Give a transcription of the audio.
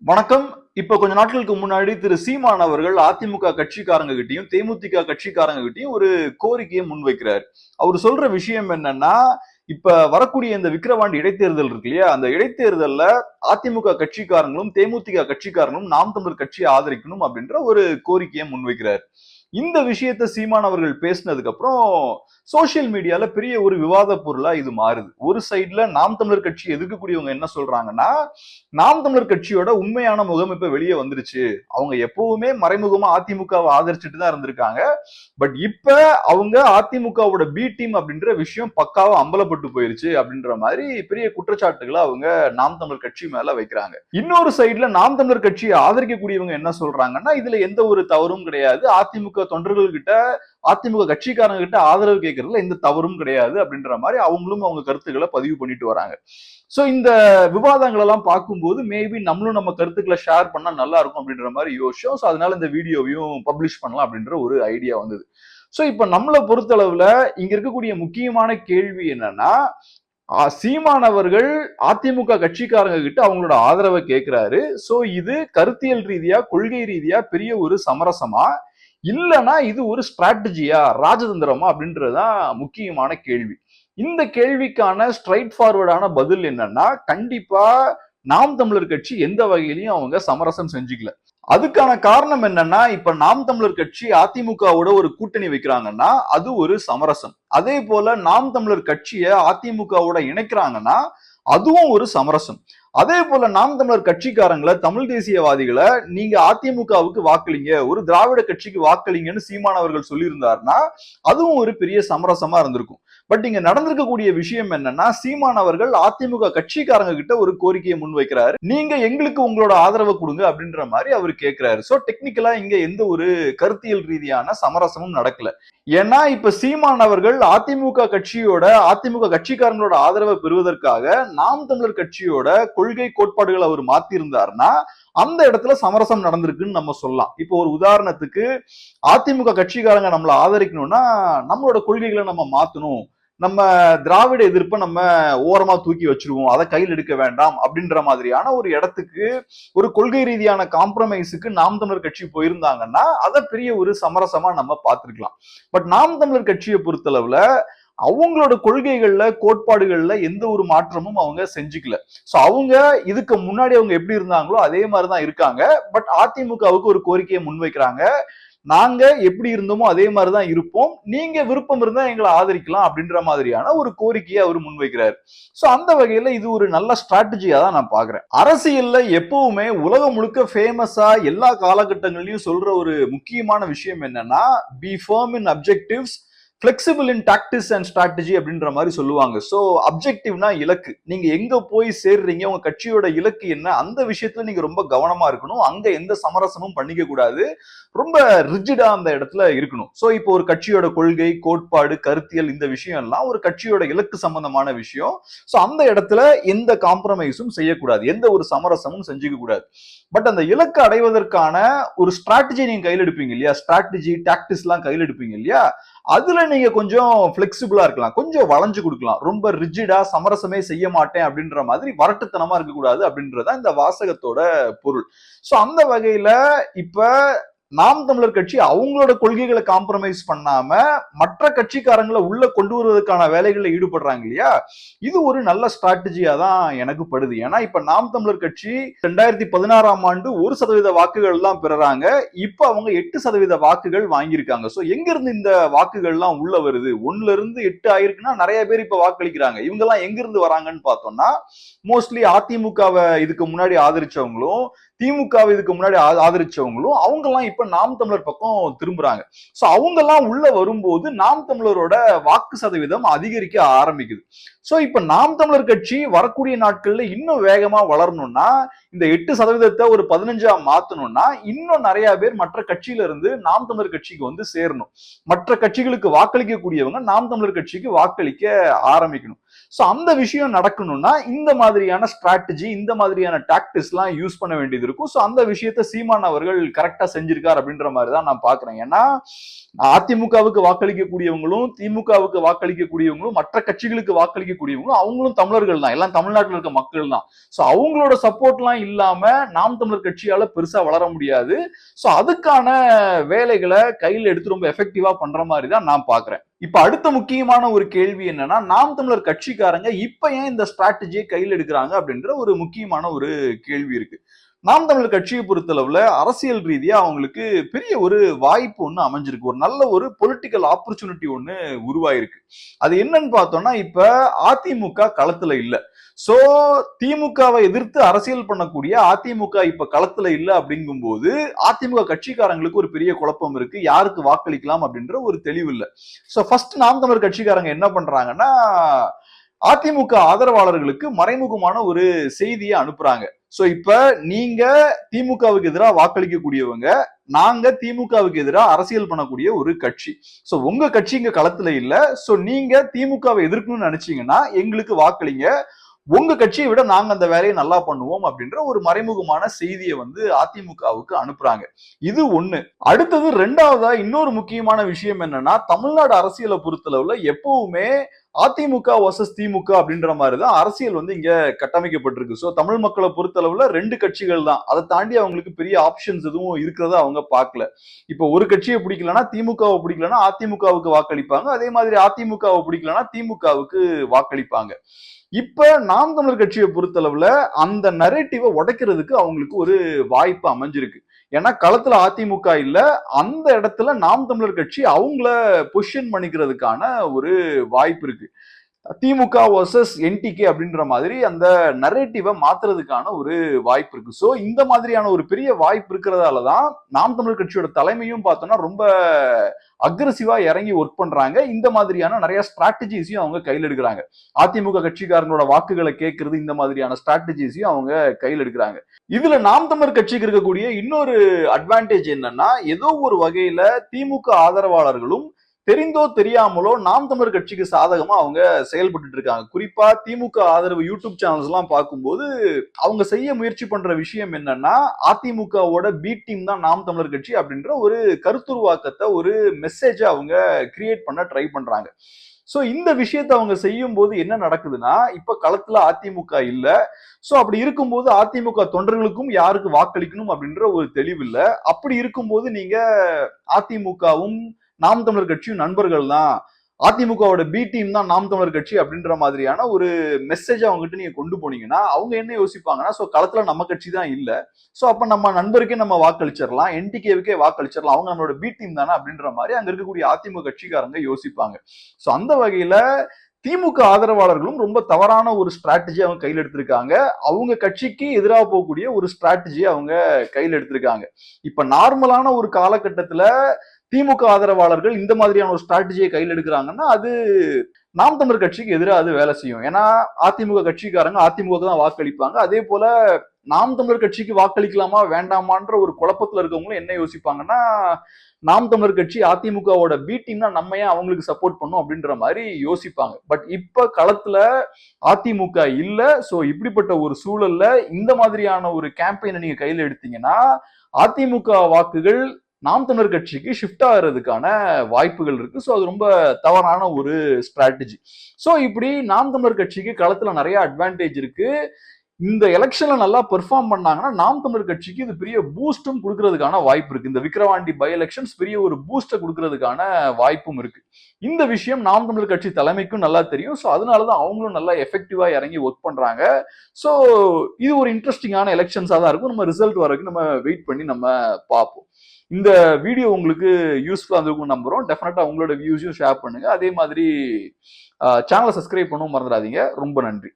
வணக்கம். இப்ப கொஞ்ச நாட்களுக்கு முன்னாடி திரு சீமான் அவர்கள் அதிமுக கட்சிக்காரங்க கிட்டயும் தேமுதிக கட்சிக்காரங்க கிட்டயும் ஒரு கோரிக்கையை முன்வைக்கிறார். அவர் சொல்ற விஷயம் என்னன்னா, இப்ப வரக்கூடிய இந்த விக்கிரவாண்டி இடைத்தேர்தல் இருக்கு இல்லையா, அந்த இடைத்தேர்தல்ல அதிமுக கட்சிக்காரங்களும் தேமுதிக கட்சிக்காரங்களும் நாம் தமிழர் கட்சியை ஆதரிக்கணும் அப்படின்ற ஒரு கோரிக்கையை முன்வைக்கிறார். இந்த விஷயத்த சீமான் அவர்கள் பேசினதுக்கு அப்புறம் சோசியல் மீடியால பெரிய ஒரு விவாத பொருளா இது மாறுது. ஒரு சைட்ல நாம் தமிழர் கட்சி எதிர்க்கக்கூடியவங்க என்ன சொல்றாங்கன்னா, நாம் தமிழர் கட்சியோட உண்மையான முகம் இப்ப வெளியே வந்துருச்சு. அவங்க எப்பவுமே மறைமுகமா அதிமுகவை ஆதரிச்சுட்டு தான் இருந்திருக்காங்க. பட் இப்ப அவங்க அதிமுகவோட பி டீம் அப்படின்ற விஷயம் பக்காவா அம்பலப்பட்டு போயிருச்சு அப்படின்ற மாதிரி பெரிய குற்றச்சாட்டுகளை அவங்க நாம் தமிழர் கட்சி மேல வைக்கிறாங்க. இன்னொரு சைட்ல நாம் தமிழர் கட்சியை ஆதரிக்கக்கூடியவங்க என்ன சொல்றாங்கன்னா, இதுல எந்த ஒரு தவறும் கிடையாது. அதிமுக தொண்டர்கள் கிட்ட அதிமுக கட்சிக்காரங்க கிட்ட ஆதரவு கேட்கறதுல எந்த தவறும் கிடையாது அப்படின்ற மாதிரி அவங்களும் அவங்க கருத்துக்களை பதிவு பண்ணிட்டு வராங்க. சோ இந்த விவாதங்கள் எல்லாம் பார்க்கும்போது மேபி நம்மளும் நம்ம கருத்துக்களை ஷேர் பண்ணா நல்லா இருக்கும் அப்படின்ற மாதிரி யோசிச்சோம். சோ அதனால இந்த வீடியோவையும் பப்ளிஷ் பண்ணலாம் அப்படின்ற ஒரு ஐடியா வந்தது. சோ இப்ப நம்மளை பொறுத்தளவுல இங்க இருக்கக்கூடிய முக்கியமான கேள்வி என்னன்னா, சீமானவர்கள் அதிமுக கட்சிக்காரங்க கிட்ட அவங்களோட ஆதரவை கேட்கிறாரு. சோ இது கருத்தியல் ரீதியா கொள்கை ரீதியா பெரிய ஒரு சமரசமா, இல்லனா இது ஒரு ஸ்ட்ராட்டஜியா ராஜதந்திரமா அப்படின்றதுதான் முக்கியமான கேள்வி. இந்த கேள்விக்கான ஸ்ட்ரைட் ஃபார்வர்டான பதில் என்னன்னா, கண்டிப்பா நாம் தமிழர் கட்சி எந்த வகையிலையும் அவங்க சமரசம் செஞ்சுக்கல. அதுக்கான காரணம் என்னன்னா, இப்ப நாம் தமிழர் கட்சி அதிமுகவோட ஒரு கூட்டணி வைக்கிறாங்கன்னா அது ஒரு சமரசம். அதே போல நாம் தமிழர் கட்சியை அதிமுகவோட இணைக்கிறாங்கன்னா அதுவும் ஒரு சமரசம். அதே போல நாம் தமிழர் கட்சிக்காரங்களை, தமிழ் தேசியவாதிகளை நீங்க அதிமுகவுக்கு வாக்களிங்க, ஒரு திராவிட கட்சிக்கு வாக்களிங்கன்னு சீமானவர்கள் சொல்லியிருந்தாருன்னா அதுவும் ஒரு பெரிய சமரசமா இருந்திருக்கும். பட் இங்க நடந்திருக்கக்கூடிய விஷயம் என்னன்னா, சீமான் அவர்கள் அதிமுக கட்சிக்காரங்க கிட்ட ஒரு கோரிக்கையை முன்வைக்கிறாரு. நீங்க எங்களுக்கு உங்களோட ஆதரவை கொடுங்க அப்படின்ற மாதிரி அவர் கேட்கிறாரு. சோ டெக்னிக்கலா இங்க எந்த ஒரு கருத்தியல் ரீதியான சமரசமும் நடக்கல. ஏன்னா இப்ப சீமான் அவர்கள் அதிமுக கட்சிக்காரங்களோட ஆதரவை பெறுவதற்காக நாம் தமிழர் கட்சியோட கொள்கை கோட்பாடுகளை அவர் மாத்தி இருந்தாருன்னா அந்த இடத்துல சமரசம் நடந்திருக்குன்னு நம்ம சொல்லலாம். இப்போ ஒரு உதாரணத்துக்கு, அதிமுக கட்சிக்காரங்க நம்மளை ஆதரிக்கணும்னா நம்மளோட கொள்கைகளை நம்ம மாத்தணும், நம்ம திராவிட எதிர்ப்பை நம்ம ஓரமா தூக்கி வச்சிருவோம், அதை கையில் எடுக்க வேண்டாம் அப்படின்ற மாதிரியான ஒரு இடத்துக்கு, ஒரு கொள்கை ரீதியான காம்ப்ரமைஸுக்கு நாம் தமிழர் கட்சி போயிருந்தாங்கன்னா அதை பெரிய ஒரு சமரசமா நம்ம பார்த்திருக்கலாம். பட் நாம் தமிழர் கட்சியை பொறுத்தளவுல அவங்களோட கொள்கைகள்ல கோட்பாடுகள்ல எந்த ஒரு மாற்றமும் அவங்க செஞ்சுக்கல. சோ அவங்க இதுக்கு முன்னாடி அவங்க எப்படி இருந்தாங்களோ அதே மாதிரிதான் இருக்காங்க. பட் அதிமுகவுக்கு ஒரு கோரிக்கையை முன்வைக்கிறாங்க, நாங்க எப்படி இருந்தோமோ அதே மாதிரிதான் இருப்போம், நீங்க விருப்பம் இருந்தா எங்களை ஆதரிக்கலாம் அப்படின்ற மாதிரியான ஒரு கோரிக்கையை அவர் முன்வைக்கிறார். சோ அந்த வகையில இது ஒரு நல்ல ஸ்ட்ராட்டஜியா தான் நான் பாக்குறேன். அரசியல்ல எப்பவுமே உலகம் முழுக்க ஃபேமஸா எல்லா காலகட்டங்களையும் சொல்ற ஒரு முக்கியமான விஷயம் என்னன்னா, be firm in objectives, flexible in tactics and strategy அப்படின்ற மாதிரி சொல்லுவாங்க. சோ அப்ஜெக்டிவ்னா இலக்கு, நீங்க எங்க போய் சேர்றீங்க, உங்க கட்சியோட இலக்கு என்ன, அந்த விஷயத்துல நீங்க ரொம்ப கவனமா இருக்கணும். அங்க எந்த சமரசமும் பண்ணிக்க கூடாது, ரொம்ப ரிஜிடா அந்த இடத்துல இருக்கணும். சோ இப்போ ஒரு கட்சியோட கொள்கை கோட்பாடு கருத்தியல் இந்த விஷயம் எல்லாம் ஒரு கட்சியோட இலக்கு சம்பந்தமான விஷயம். சோ அந்த இடத்துல எந்த காம்ப்ரமைஸும் செய்யக்கூடாது, எந்த ஒரு சமரசமும் செஞ்சுக்க கூடாது. பட் அந்த இலக்கு அடைவதற்கான ஒரு ஸ்ட்ராட்டஜி நீங்க கையில் எடுப்பீங்க இல்லையா, ஸ்ட்ராட்டஜி டாக்டிக்ஸ் எல்லாம் கையில் எடுப்பீங்க இல்லையா, அதுல நீங்க கொஞ்சம் பிளெக்சிபிளா இருக்கலாம், கொஞ்சம் வளைஞ்சு கொடுக்கலாம். ரொம்ப ரிஜிடா சமரசமே செய்ய மாட்டேன் அப்படின்ற மாதிரி வரட்டுத்தனமா இருக்கக்கூடாது அப்படின்றதான் இந்த வாசகத்தோட பொருள். சோ அந்த வகையில இப்ப நாம் தமிழர் கட்சி அவங்களோட கொள்கைகளை காம்ப்ரமைஸ் பண்ணாம மற்ற கட்சிக்காரங்களை உள்ள கொண்டு வருவதற்கான வேலைகளில் ஈடுபடுறாங்க இல்லையா, இது ஒரு நல்ல ஸ்ட்ராட்டஜியா தான் எனக்கு படுது. ஏன்னா இப்ப நாம் தமிழர் கட்சி 2016ஆம் ஆண்டு 1% வாக்குகள் எல்லாம் பெறாங்க, இப்ப அவங்க 8% வாக்குகள் வாங்கியிருக்காங்க. சோ எங்க இருந்து இந்த வாக்குகள் எல்லாம் உள்ள வருது, 1ல இருந்து 8 ஆயிருக்குன்னா நிறைய பேர் இப்ப வாக்களிக்கிறாங்க. இவங்க எல்லாம் எங்க இருந்து வராங்கன்னு பார்த்தோம்னா, மோஸ்ட்லி அதிமுகவை இதுக்கு முன்னாடி ஆதரிச்சவங்களும் திமுகவை இதுக்கு முன்னாடி ஆதரிச்சவங்களும் அவங்க எல்லாம் இப்ப நாம் தமிழர் பக்கம் திரும்புறாங்க. சோ அவங்க எல்லாம் உள்ள வரும்போது நாம் தமிழரோட வாக்கு சதவீதம் அதிகரிக்க ஆரம்பிக்குது. சோ இப்ப நாம் தமிழர் கட்சி வரக்கூடிய நாட்கள்ல இன்னும் வேகமா வளரணும்னா, இந்த 8% ஒரு 15ஆ மாத்தணும்னா இன்னும் நிறைய பேர் மற்ற கட்சியில இருந்து நாம் தமிழர் கட்சிக்கு வந்து சேரணும். மற்ற கட்சிகளுக்கு வாக்களிக்க கூடியவங்க நாம் தமிழர் கட்சிக்கு வாக்களிக்க ஆரம்பிக்கணும். சோ அந்த விஷயம் நடக்கணும்னா இந்த மாதிரியான ஸ்ட்ராட்டஜி, இந்த மாதிரியான டாக்டிக்ஸ் எல்லாம் யூஸ் பண்ண வேண்டியது இருக்கும். சோ அந்த விஷயத்த சீமான் அவர்கள் கரெக்டா செஞ்சிருக்கார் அப்படின்ற மாதிரி தான் நான் பாக்குறேன். ஏன்னா அதிமுகவுக்கு வாக்களிக்கக்கூடியவங்களும், திமுகவுக்கு வாக்களிக்கக்கூடியவங்களும், மற்ற கட்சிகளுக்கு வாக்களிக்கக்கூடியவங்களும் அவங்களும் தமிழர்கள் தான், எல்லாம் தமிழ்நாட்டில் இருக்க மக்கள் தான். சோ அவங்களோட சப்போர்ட் எல்லாம் இல்லாம நாம் தமிழர் கட்சியால பெருசா வளர முடியாது. சோ அதுக்கான வேலைகளை கையில எடுத்து ரொம்ப எஃபெக்டிவா பண்ற மாதிரி தான் நான் பாக்குறேன். இப்ப அடுத்த முக்கியமான ஒரு கேள்வி என்னன்னா, நாம் தமிழர் கட்சிக்காரங்க இப்ப ஏன் இந்த ஸ்ட்ராட்டஜியை கையில் எடுக்கிறாங்க அப்படின்ற ஒரு முக்கியமான ஒரு கேள்வி இருக்கு. நாம் தமிழர் கட்சியை பொறுத்தளவுல அரசியல் ரீதியா அவங்களுக்கு பெரிய ஒரு வாய்ப்பு ஒண்ணு அமைஞ்சிருக்கு, ஒரு நல்ல ஒரு பொலிட்டிக்கல் ஆப்பர்ச்சுனிட்டி ஒண்ணு உருவாயிருக்கு. அது என்னன்னு பார்த்தோம்னா, இப்ப அதிமுக களத்துல இல்ல. சோ திமுகவை எதிர்த்து அரசியல் பண்ணக்கூடிய அதிமுக இப்ப களத்துல இல்ல அப்படிங்கும் போது அதிமுக கட்சிக்காரங்களுக்கு ஒரு பெரிய குழப்பம் இருக்கு, யாருக்கு வாக்களிக்கலாம் அப்படின்ற ஒரு தெளிவு இல்ல. சோ ஃபர்ஸ்ட் நாம் தமிழர் கட்சிக்காரங்க என்ன பண்றாங்கன்னா, அதிமுக ஆதரவாளர்களுக்கு மறைமுகமான ஒரு செய்தியை அனுப்புறாங்க. சோ இப்ப நீங்க திமுகவுக்கு எதிராக வாக்களிக்கக்கூடியவங்க, நாங்க திமுகவுக்கு எதிராக அரசியல் பண்ணக்கூடிய ஒரு கட்சி. சோ உங்க கட்சி இங்க களத்துல இல்ல. சோ நீங்க திமுகவை எதிர்க்கணும்னு நினைச்சீங்கன்னா எங்களுக்கு வாக்களிங்க, உங்க கட்சியை விட நாங்க அந்த வேலையை நல்லா பண்ணுவோம் அப்படின்ற ஒரு மறைமுகமான செய்தியை வந்து அதிமுகவுக்கு அனுப்புறாங்க. இது ஒண்ணு. அடுத்தது ரெண்டாவதா இன்னொரு முக்கியமான விஷயம் என்னன்னா, தமிழ்நாடு அரசியலை பொறுத்தளவுல எப்பவுமே அதிமுக வர்சஸ் திமுக அப்படின்ற மாதிரிதான் அரசியல் வந்து இங்க கட்டமைக்கப்பட்டிருக்கு. சோ தமிழ் மக்களை பொறுத்தளவுல ரெண்டு கட்சிகள் தான், அதை தாண்டி அவங்களுக்கு பெரிய ஆப்ஷன்ஸ் எதுவும் இருக்கிறத அவங்க பார்க்கல. இப்ப ஒரு கட்சியை பிடிக்கலன்னா திமுகவை பிடிக்கலன்னா அதிமுகவுக்கு வாக்களிப்பாங்க, அதே மாதிரி அதிமுகவை பிடிக்கலன்னா திமுகவுக்கு வாக்களிப்பாங்க. இப்ப நாம் தமிழர் கட்சியை பொறுத்தளவுல அந்த நரேட்டிவை உடைக்கிறதுக்கு அவங்களுக்கு ஒரு வாய்ப்பு அமைஞ்சிருக்கு. ஏன்னா களத்துல அதிமுக இல்ல, அந்த இடத்துல நாம் தமிழர் கட்சி அவங்கள பொசிஷன் பண்ணிக்கிறதுக்கான ஒரு வாய்ப்பு இருக்கு. திமுக வர்சஸ் என்டிகே அப்படின்ற மாதிரி அந்த நரேட்டிவை மாத்துறதுக்கான ஒரு வாய்ப்பு இருக்கு. சோ இந்த மாதிரியான ஒரு பெரிய வாய்ப்பு இருக்கிறதாலதான் நாம் தமிழர் கட்சியோட தலைமையும் பார்த்தோம்னா ரொம்ப அக்ரெசிவா இறங்கி ஒர்க் பண்றாங்க. இந்த மாதிரியான நிறைய ஸ்ட்ராட்டஜிஸையும் அவங்க கையில் எடுக்கிறாங்க. அதிமுக கட்சிக்காரங்களோட வாக்குகளை கேட்கறது, இந்த மாதிரியான ஸ்ட்ராட்டஜிஸையும் அவங்க கையில் எடுக்கிறாங்க. இதுல நாம் தமிழர் கட்சிக்கு இருக்கக்கூடிய இன்னொரு அட்வான்டேஜ் என்னன்னா, ஏதோ ஒரு வகையில திமுக ஆதரவாளர்களும் தெரிந்தோ தெரியாமலோ நாம் தமிழர் கட்சிக்கு சாதகமா அவங்க செயல்பட்டு இருக்காங்க. குறிப்பா திமுக ஆதரவு யூடியூப் சேனல்ஸ் எல்லாம் பார்க்கும்போது அவங்க செய்ய முயற்சி பண்ற விஷயம் என்னன்னா, அதிமுகவோட பி டீம் தான் நாம் தமிழர் கட்சி அப்படின்ற ஒரு கருத்துருவாக்கத்தை, ஒரு மெசேஜை அவங்க கிரியேட் பண்ண ட்ரை பண்றாங்க. சோ இந்த விஷயத்தை அவங்க செய்யும் போது என்ன நடக்குதுன்னா, இப்ப களத்துல அதிமுக இல்ல. சோ அப்படி இருக்கும்போது அதிமுக தொண்டர்களுக்கும் யாருக்கு வாக்களிக்கணும் அப்படின்ற ஒரு தெளிவு இல்ல. அப்படி இருக்கும்போது நீங்க அதிமுகவும் நாம் தமிழர் கட்சியும் நண்பர்கள் தான், அதிமுகவோட பி டீம் தான் நாம் தமிழர் கட்சி அப்படின்ற மாதிரியான ஒரு மெசேஜ் அவங்ககிட்ட நீங்க கொண்டு போனீங்கன்னா அவங்க என்ன யோசிப்பாங்கன்னா, சோ களத்துல நம்ம கட்சி தான் இல்ல, சோ அப்ப நம்ம நண்பருக்கே நம்ம வாக்களிச்சிடலாம், என்டிகேவுக்கே வாக்களிச்சிடலாம், அவங்க நம்மளோட பி டீம் தானே அப்படின்ற மாதிரி அங்க இருக்கக்கூடிய அதிமுக கட்சிக்காரங்க யோசிப்பாங்க. சோ அந்த வகையில திமுக ஆதரவாளர்களும் ரொம்ப தவறான ஒரு ஸ்ட்ராட்டஜி அவங்க கையில் எடுத்திருக்காங்க. அவங்க கட்சிக்கு எதிராக போகக்கூடிய ஒரு ஸ்ட்ராட்டஜி அவங்க கையில் எடுத்திருக்காங்க. இப்ப நார்மலான ஒரு காலகட்டத்துல திமுக ஆதரவாளர்கள் இந்த மாதிரியான ஒரு ஸ்ட்ராட்டஜியை கையில் எடுக்கிறாங்கன்னா அது நாம் தமிழர் கட்சிக்கு எதிராக அது வேலை செய்யும். ஏன்னா அதிமுக கட்சிக்காரங்க அதிமுக தான் வாக்களிப்பாங்க. அதே போல நாம் தமிழர் கட்சிக்கு வாக்களிக்கலாமா வேண்டாமான்ற ஒரு குழப்பத்துல இருக்கவங்களும் என்ன யோசிப்பாங்கன்னா, நாம் தமிழர் கட்சி அதிமுகவோட பி டீம்னா நம்ம ஏன் அவங்களுக்கு சப்போர்ட் பண்ணும் அப்படின்ற மாதிரி யோசிப்பாங்க. பட் இப்ப களத்துல அதிமுக இல்ல. சோ இப்படிப்பட்ட ஒரு சூழல்ல இந்த மாதிரியான ஒரு கேம்பெயினை நீங்க கையில எடுத்தீங்கன்னா அதிமுக வாக்குகள் நாம் தமிழர் கட்சிக்கு ஷிஃப்ட் ஆகிறதுக்கான வாய்ப்புகள் இருக்கு. சோ அது ரொம்ப தவறான ஒரு ஸ்ட்ராட்டஜி. சோ இப்படி நாம் தமிழர் கட்சிக்கு களத்துல நிறைய அட்வான்டேஜ் இருக்கு. இந்த எலெக்ஷன்ல நல்லா பெர்ஃபார்ம் பண்ணாங்கன்னா நாம் தமிழர் கட்சிக்கு இது பெரிய பூஸ்டும் கொடுக்கறதுக்கான வாய்ப்பு இருக்கு. இந்த விக்கிரவாண்டி பை எலெக்ஷன்ஸ் பெரிய ஒரு பூஸ்ட கொடுக்கறதுக்கான வாய்ப்பும் இருக்கு. இந்த விஷயம் நாம் தமிழர் கட்சி தலைமைக்கும் நல்லா தெரியும். சோ அதனாலதான் அவங்களும் நல்லா எஃபெக்டிவா இறங்கி ஒர்க் பண்றாங்க. சோ இது ஒரு இன்ட்ரெஸ்டிங்கான எலெக்ஷன்ஸா தான் இருக்கும். நம்ம ரிசல்ட் வரைக்கும் நம்ம வெயிட் பண்ணி நம்ம பார்ப்போம். இந்த வீடியோ உங்களுக்கு யூஸ்ஃபுல்லா இருந்திருக்கும் நம்புறோம். டெஃபினட்டா உங்களோட வியூஸையும் ஷேர் பண்ணுங்க. அதே மாதிரி சேனலை சப்ஸ்கிரைப் பண்ணவும் மறந்துடாதீங்க. ரொம்ப நன்றி.